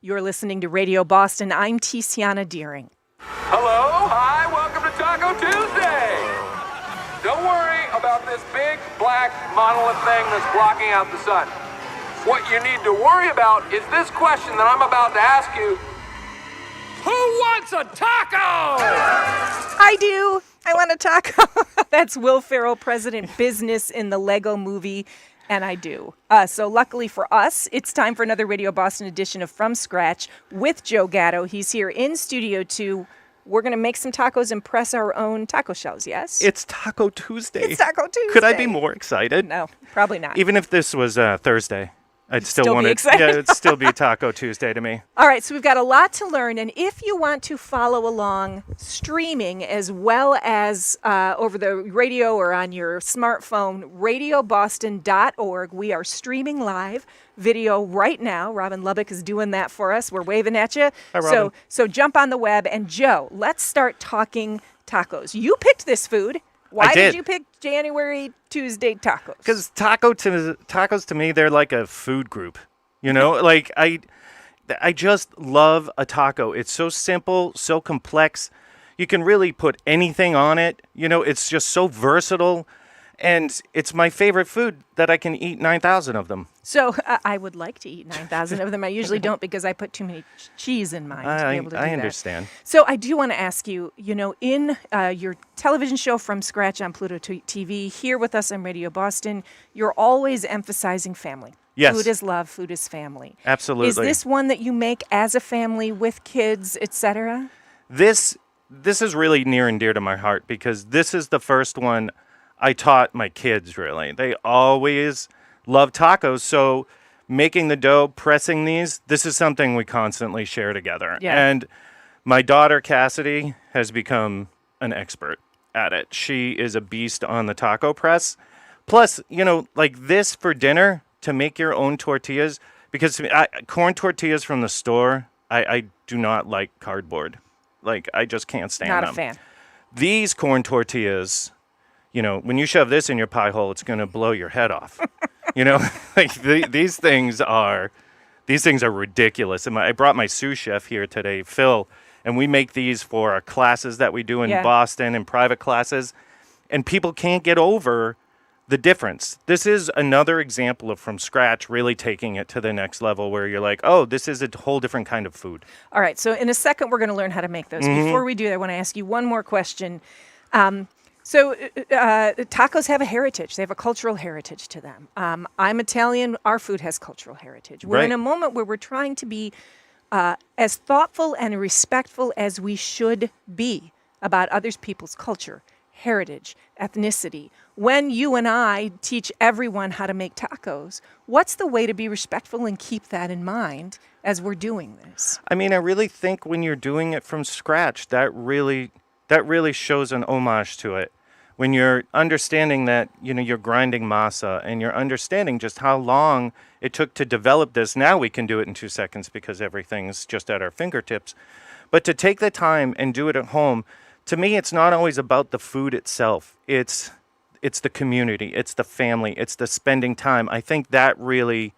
You're listening to Radio Boston. I'm Tiziana Deering. Hello, hi, welcome to Taco Tuesday. Don't worry about this big black monolith thing that's blocking out the sun. What you need to worry about is this question that I'm about to ask you. Who wants a taco? I do. I want a taco. That's Will Ferrell, President Business in the Lego Movie, and I do. So luckily for us, it's time for another Radio Boston edition of From Scratch with Joe Gatto. He's here in Studio 2. We're going to make some tacos and press our own taco shells, yes? It's Taco Tuesday. It's Taco Tuesday. Could I be more excited? No, probably not. Even if this was Thursday, I'd still want be it. excited. Yeah, it'd still be Taco Tuesday to me. All right, so we've got a lot to learn, and if you want to follow along streaming as well as over the radio or on your smartphone, radioboston.org. We are streaming live video right now. Robin Lubbock is doing that for us. We're waving at you. Hi, Robin. So jump on the web. And Joe, let's start talking tacos. You picked this food. Why I did did. you pick January Tuesday tacos? Because tacos to me, they're like a food group. You know, like I just love a taco. It's so simple, so complex. You can really put anything on it. You know, it's just so versatile. And it's my favorite food that I can eat 9,000 of them. So I would like to eat 9,000 of them. I usually don't because I put too many cheese in mine to be able to do I that. understand. So I do want to ask you, you know, in your television show From Scratch on Pluto TV, here with us on Radio Boston, you're always emphasizing family. Yes. Food is love, food is family. Absolutely. Is this one that you make as a family with kids, etc.? This is really near and dear to my heart because this is the first one I taught my kids, really. They always love tacos, so making the dough, pressing these, this is something we constantly share together. Yeah. And my daughter, Cassidy, has become an expert at it. She is a beast on the taco press. Plus, you know, like this for dinner, to make your own tortillas, because corn tortillas from the store, I do not like cardboard. Like, I just can't stand them. Not a fan. These corn tortillas, you know, when you shove this in your pie hole, it's going to blow your head off. You know, like these things are ridiculous. And I brought my sous chef here today, Phil, and we make these for our classes that we do in Boston and private classes. And people can't get over the difference. This is another example of From Scratch really taking it to the next level where you're like, oh, this is a whole different kind of food. All right, so in a second, we're going to learn how to make those. Before we do that, I want to ask you one more question. So tacos have a heritage. They have a cultural heritage to them. I'm Italian. Our food has cultural heritage. We're in a moment where we're trying to be as thoughtful and respectful as we should be about other people's culture, heritage, ethnicity. When you and I teach everyone how to make tacos, what's the way to be respectful and keep that in mind as we're doing this? I mean, I really think when you're doing it from scratch, that really shows an homage to it. When you're understanding that, you know, you're grinding masa and you're understanding just how long it took to develop this. Now we can do it in 2 seconds because everything's just at our fingertips. But to take the time and do it at home, to me, it's not always about the food itself. It's the community, it's the family, it's the spending time. I think that really,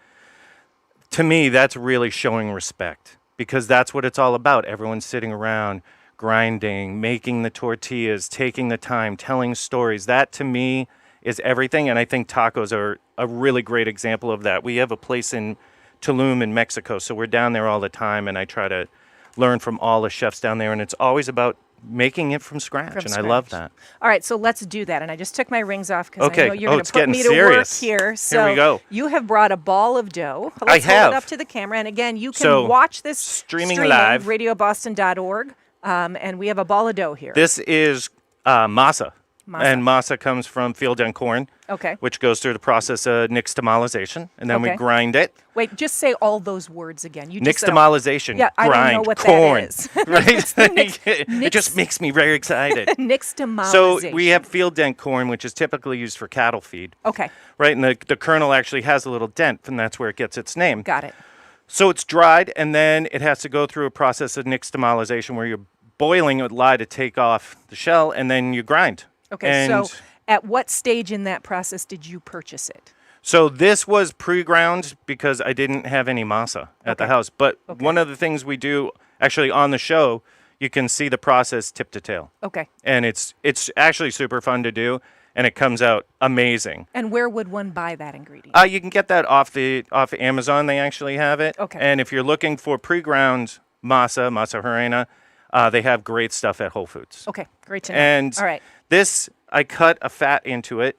to me, that's really showing respect because that's what it's all about. Everyone's sitting around, grinding, making the tortillas, taking the time, telling stories. That to me is everything. And I think tacos are a really great example of that. We have a place in Tulum in Mexico, so we're down there all the time. And I try to learn from all the chefs down there. And it's always about making it from scratch. I love that. All right, so let's do that. And I just took my rings off because I know you're going to put getting me serious. to work here. So here we go. You have brought a ball of dough. I Let's hold have. it up to the camera. And again, you can watch this streaming live. radioboston.org. And we have a ball of dough here. This is masa. And masa comes from field done corn, which goes through the process of nixtamalization, and then we grind it. Wait, just say all those words again. You just nixtamalization, yeah, grind, I don't know what corn. That is. Right? It just makes me very excited. Nixtamalization. So we have field dent corn, which is typically used for cattle feed. Okay. Right, and the kernel actually has a little dent, and that's where it gets its name. Got it. So it's dried, and then it has to go through a process of nixtamalization where you're boiling with lye to take off the shell, and then you grind. Okay, so at what stage in that process did you purchase it? So this was pre-ground because I didn't have any masa at the house. But one of the things we do actually on the show, you can see the process tip to tail. Okay. And it's actually super fun to do, and it comes out amazing. And where would one buy that ingredient? You can get that off Amazon. They actually have it. Okay. And if you're looking for pre-ground masa harina, they have great stuff at Whole Foods. Okay, great to know. And all right. this, I cut a fat into it,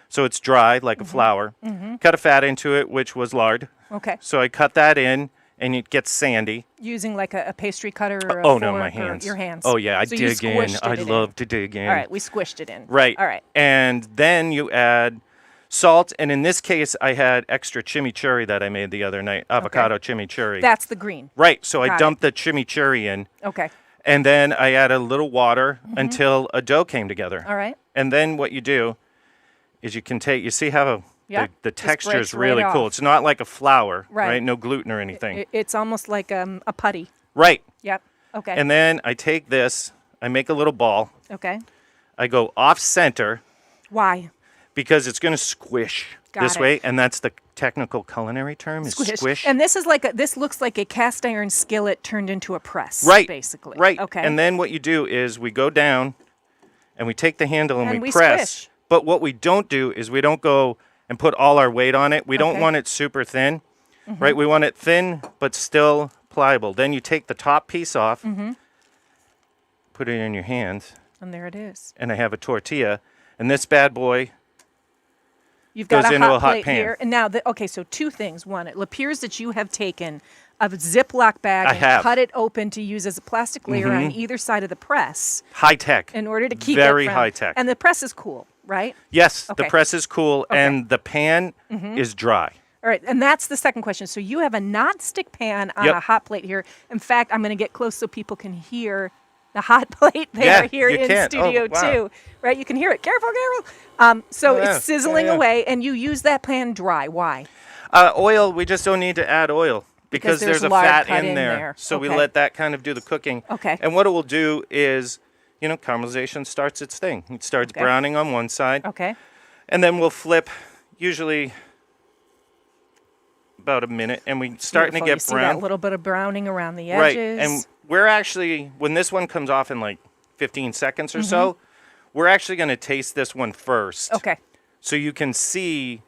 so it's dry like a flour. Cut a fat into it, which was lard. Okay. So I cut that in, and it gets sandy. Using like a pastry cutter or a Oh fork no, my or hands. your hands. Oh yeah, I So you dig in. squished I it in. love to dig in. All right, we squished it in. Right. All right. And then you add salt, and in this case, I had extra chimichurri that I made the other night, avocado chimichurri. That's the green. Right. So I Got dumped the chimichurri in, Okay. and then I added a little water until a dough came together. All right. And then what you do is you can take. You see how Yeah, the just texture breaks is really right cool. off. It's not like a flour, Right. right? No gluten or anything. It's almost like a putty. Right. Yep. Okay. And then I take this. I make a little ball. okay. I go off center Why? because it's going to squish Got this it. way, and that's the technical culinary term is squish. And this is this looks like a cast iron skillet turned into a press. Right. Basically. Right. Okay. And then what you do is we go down, and we take the handle and, And we press. squish. But what we don't do is we don't go and put all our weight on it. We don't Okay. want it super thin, right? We want it thin but still pliable. Then you take the top piece off, put it in your hand, and there it is. and I have a tortilla. And this bad boy, You've got Goes a into hot a hot plate pan. here. And now, so 2 things. One, it appears that you have taken a Ziploc bag I and have. cut it open to use as a plastic layer on either side of the press high tech. in order to keep Very it from, high tech. And the press is cool, right? Yes, Okay. the press is cool, Okay. and the pan is dry. All right, and that's the second question. So you have a non-stick pan on Yep. a hot plate here. In fact, I'm going to get close so people can hear the hot plate there Yeah, here you in can. studio Oh, wow. too. Right, you can hear it. Careful, careful. So Oh, yeah. it's sizzling Yeah, yeah. away, and you use that pan dry. Why? Oil, we just don't need to add oil because there's there's a lard fat cut in in there. there. So we Okay. let that kind of do the cooking. Okay. And what it will do is, caramelization starts its thing. It starts Okay. browning on one side, Okay. and then we'll flip usually about a minute, and we starting Beautiful. to You get see brown. that little bit of browning around the Right. edges. And we're actually, when this one comes off in like 15 seconds or so, we're actually going to taste this one first. Okay. So you can see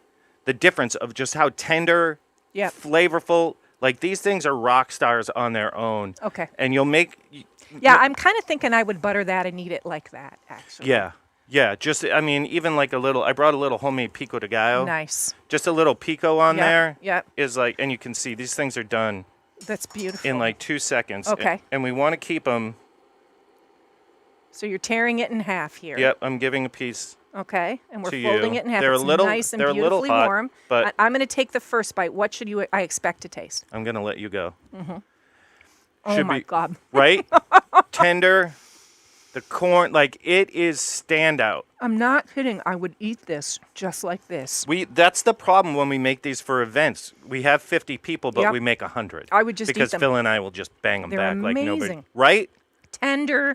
the difference of just how tender, Yep. flavorful. Like these things are rock stars on their own. Okay. And you'll make. Yeah, I'm kind of thinking I would butter that and eat it like that, actually. Yeah. Yeah. Just, even like I brought a little homemade pico de gallo. Nice. Just a little pico on Yep, there. yep. Is like, and you can see these things are done That's beautiful. in like 2 seconds. Okay. And we want to keep them. So you're tearing it in half here. Yep. I'm giving a piece. Okay, and we're To folding you. it in half. They're a It's little- nice and they're a little beautifully hot, warm. but- I'm going to take the first bite. What should I expect to taste? I'm going to let you go. Oh Should my be- God! Right? Tender. The corn, like it is standout. I'm not kidding. I would eat this just like this. That's the problem when we make these for events. We have 50 people, but Yep. we make 100. I would just eat because them. Phil and I will just bang them They're back like nobody. amazing. Right? Tender,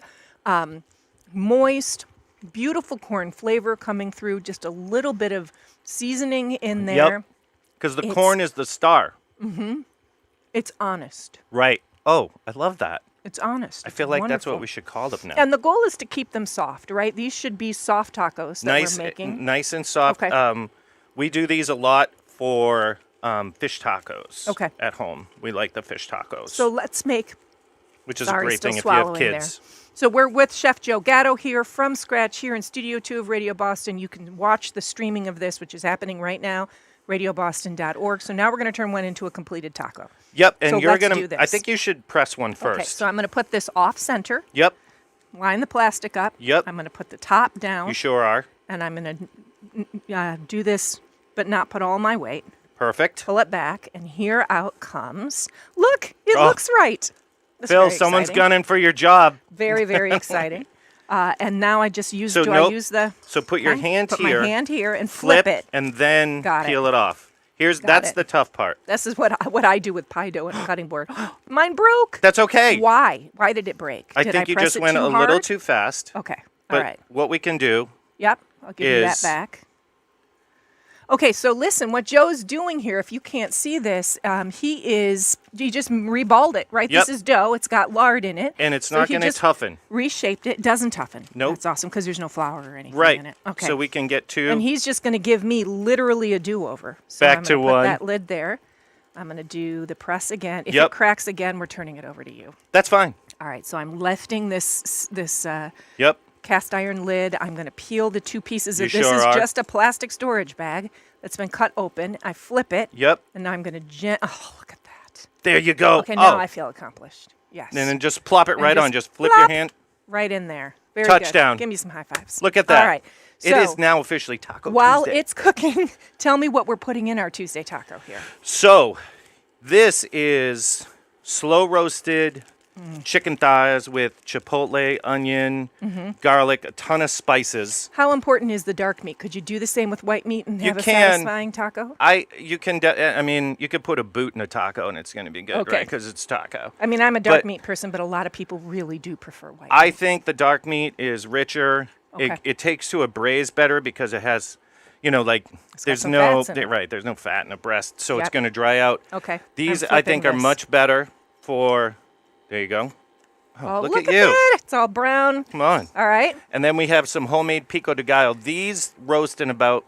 moist, beautiful corn flavor coming through. Just a little bit of seasoning in there. Because the It's- corn is the star. It's honest. Right. Oh, I love that. It's honest. I It's feel like that's wonderful. what we should call them now. And the goal is to keep them soft, right? These should be soft tacos that nice, we're making. nice and soft. Okay. We do these a lot for fish tacos. Okay. At home, we like the fish tacos. So let's make. which is Sorry, a great still thing if you have swallowing kids. there. So we're with Chef Joe Gatto here from scratch here in Studio 2 of Radio Boston. You can watch the streaming of this, which is happening right now, radioboston.org. So now we're going to turn one into a completed taco. Yep, and So you're let's gonna. do this. I think you should press one first. Okay, so I'm going to put this off center, Yep, line the plastic up. Yep. I'm going to put the top down, you sure are. and I'm going to do this, but not put all my weight. Perfect. Pull it back, and here out comes. Look, it Oh. looks right. That's Phil, very someone's exciting. gunning for your job. Very, very exciting. And now I just use. So do I nope. use the? So put your Okay, hand put here. my hand here and flip it. and then Got it. peel it off. That's it. the tough part. This is what I do with pie dough and a cutting board. Mine broke. That's okay. Why? Why did it break? I Did think you press just it went too a little hard? too fast. Okay. But All right. what we can do Yep. I'll give you that is- back. Okay, so listen, what Joe's doing here, if you can't see this, he just reballed it, right? Yep. This is dough. It's got lard in it. And it's So not he going to just toughen. Reshaped it. Doesn't toughen. Nope. That's awesome because there's no flour or anything Right. in it. Okay. So we can get to And he's just going to give me literally a do-over. So Back I'm to gonna put one. that lid there. I'm going to do the press again. If Yep. it cracks again, we're turning it over to you. That's fine. All right, so I'm lifting this Yep. cast iron lid. I'm going to peel the two pieces. You This sure is are. just a plastic storage bag that's been cut open. I flip it. Yep. And now I'm going to oh, look at that. There you go. Okay, now Oh. I feel accomplished. Yes. And then just plop it And right just on. Just flip your plop. hand. Right in there. Very Touchdown. Good. Give me some high fives. Look at that. All right. It So, is now officially Taco while Tuesday. it's cooking, tell me what we're putting in our Tuesday taco here. So, this is slow roasted chicken thighs with chipotle, onion, garlic, a ton of spices. How important is the dark meat? Could you do the same with white meat and You have a can. satisfying taco? You could put a boot in a taco and it's going to be good, Okay. right? Because it's taco. I mean, I'm a dark But- meat person, but a lot of people really do prefer white I meat. think the dark meat is richer. Okay. It takes to a braise better because it has, there's some no fats in it. right. There's no fat in the breast, so it's Yep. going to dry out. Okay. These I'm I think flipping are this. much better for. There you go. Oh, look look at you. that. It's all brown. Come on. All right. And then we have some homemade pico de gallo. These roast in about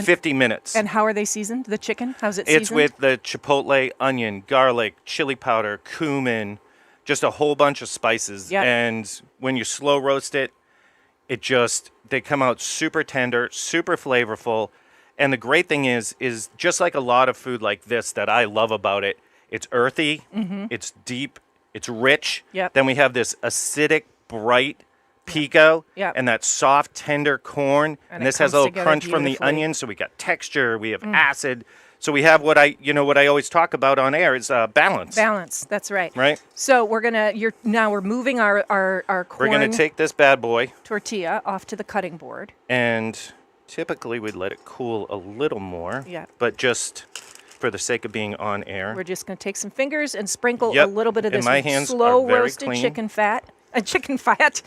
50 minutes. And how are they seasoned? The chicken? How's it It's seasoned? with the chipotle, onion, garlic, chili powder, cumin, just a whole bunch of spices. Yep. And when you slow roast it, they come out super tender, super flavorful. And the great thing is just like a lot of food like this that I love about it, it's earthy, it's deep, it's rich. Yep. Then we have this acidic, bright pico Yep. and that soft, tender corn. And And it this has comes a little together crunch from the beautifully. onion. So we got texture, we have acid. So we have what I always talk about on air is balance. Balance. That's right. Right? So we're moving our We're corn going to take this bad boy tortilla off to the cutting board. and typically we'd let it cool a little more. Yeah. But just for the sake of being on air. We're just going to take some fingers and sprinkle Yep. a little bit of And this my with hands are slow very roasted clean. chicken fat. Chicken fat.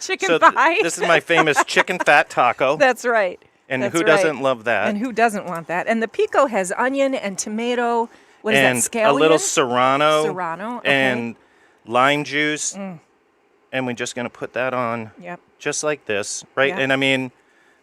Chicken So pie. this is my famous chicken fat taco. That's right. And That's who right. doesn't love that? And who doesn't want that? And the pico has onion and tomato. What is and that? Scallion? a little serrano. Serrano, okay. And lime juice. And we're just going to put that on Yep. just like this, right? Yeah. And I mean,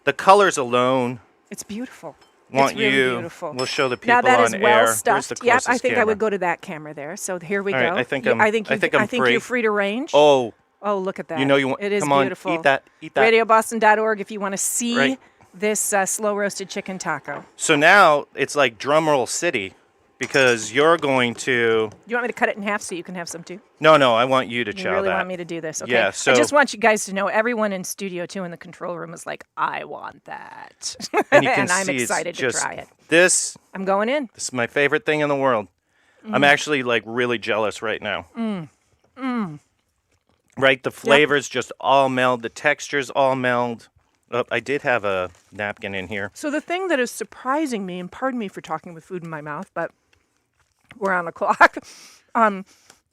the colors alone It's beautiful. want it's really you. Beautiful. We'll show the people Now that on is air. well Where's stuffed. the Yep, I closest think I camera? would go to that camera there. So here we All go. right, I think You- I'm- I think I think I'm you're free. free to range. Oh, Oh, look at that. you know you want. It is come on, beautiful. eat that. Eat that. RadioBoston.org if you want to see Right. this slow roasted chicken taco. So now it's like drumroll city, because you're going to. Do you want me to cut it in half so you can have some too? No, I want you to You chow really that. want me to do this? Okay. Yeah, I so- just want you guys to know everyone in studio two in the control room is like, I want that. And you can and I'm see it's excited to just try it. This I'm going in. is my favorite thing in the world. I'm actually like really jealous right now. Right, the flavors just all meld, the textures all meld. Oh, I did have a napkin in here. So the thing that is surprising me, and pardon me for talking with food in my mouth, but we're on the clock,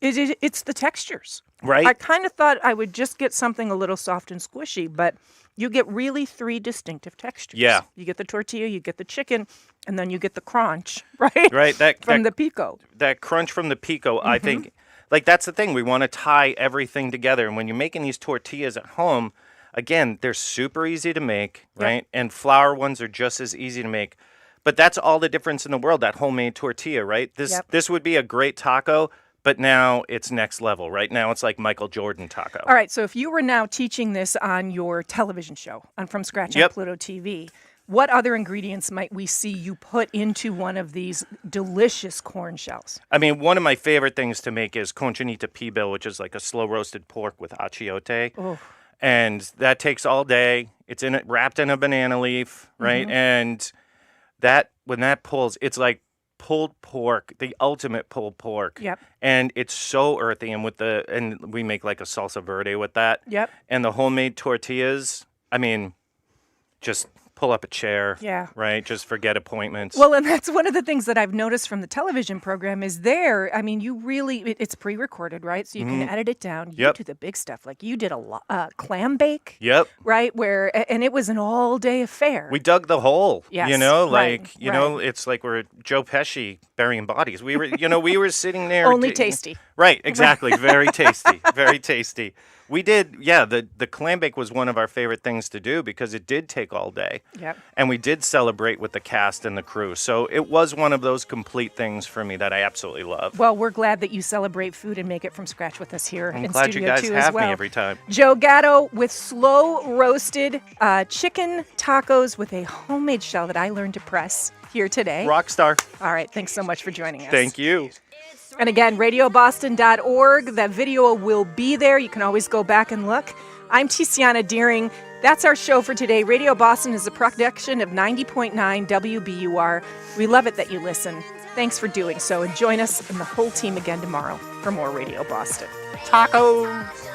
it's the textures. Right? I kind of thought I would just get something a little soft and squishy, but you get really three distinctive textures. Yeah. You get the tortilla, you get the chicken, and then you get the crunch, right? Right, From the pico. that crunch from the pico, I think, like that's the thing. We want to tie everything together. And when you're making these tortillas at home, again, they're super easy to make, right? And flour ones are just as easy to make. But that's all the difference in the world, that homemade tortilla, right? This would be a great taco, but now it's next level. Right now it's like Michael Jordan taco. All right, so if you were now teaching this on your television show on From Scratch on Yep. Pluto TV, what other ingredients might we see you put into one of these delicious corn shells? I mean, one of my favorite things to make is conchinita pibil, which is like a slow roasted pork with achiote. Oh. And that takes all day. It's wrapped in a banana leaf, right? And when that pulls, it's like pulled pork, the ultimate pulled pork. Yep. And it's so earthy, and and we make like a salsa verde with that. Yep. And the homemade tortillas, I mean, just pull up a chair. Yeah. Right? Just forget appointments. Well, and that's one of the things that I've noticed from the television program is there. I mean, you really, it's pre-recorded, right? So you can edit it down. You Yep. do the big stuff. Like you did a clam bake. Yep. Right? And it was an all-day affair. We dug the hole. Yes, You know, right, like, you know, it's like we're Joe Pesci burying bodies. We were, we were sitting there. Only tasty. Right, exactly. Very tasty. Very tasty. We did, the clam bake was one of our favorite things to do because it did take all day. Yep. And we did celebrate with the cast and the crew. So it was one of those complete things for me that I absolutely love. Well, we're glad that you celebrate food and make it from scratch with us here I'm in glad studio you guys too have as well. me every time. Joe Gatto with slow roasted chicken tacos with a homemade shell that I learned to press here today. Rockstar. All right, thanks so much for joining us. Thank you. And again, radioboston.org. That video will be there. You can always go back and look. I'm Tiziana Deering. That's our show for today. Radio Boston is a production of 90.9 WBUR. We love it that you listen. Thanks for doing so. And join us and the whole team again tomorrow for more Radio Boston. Tacos.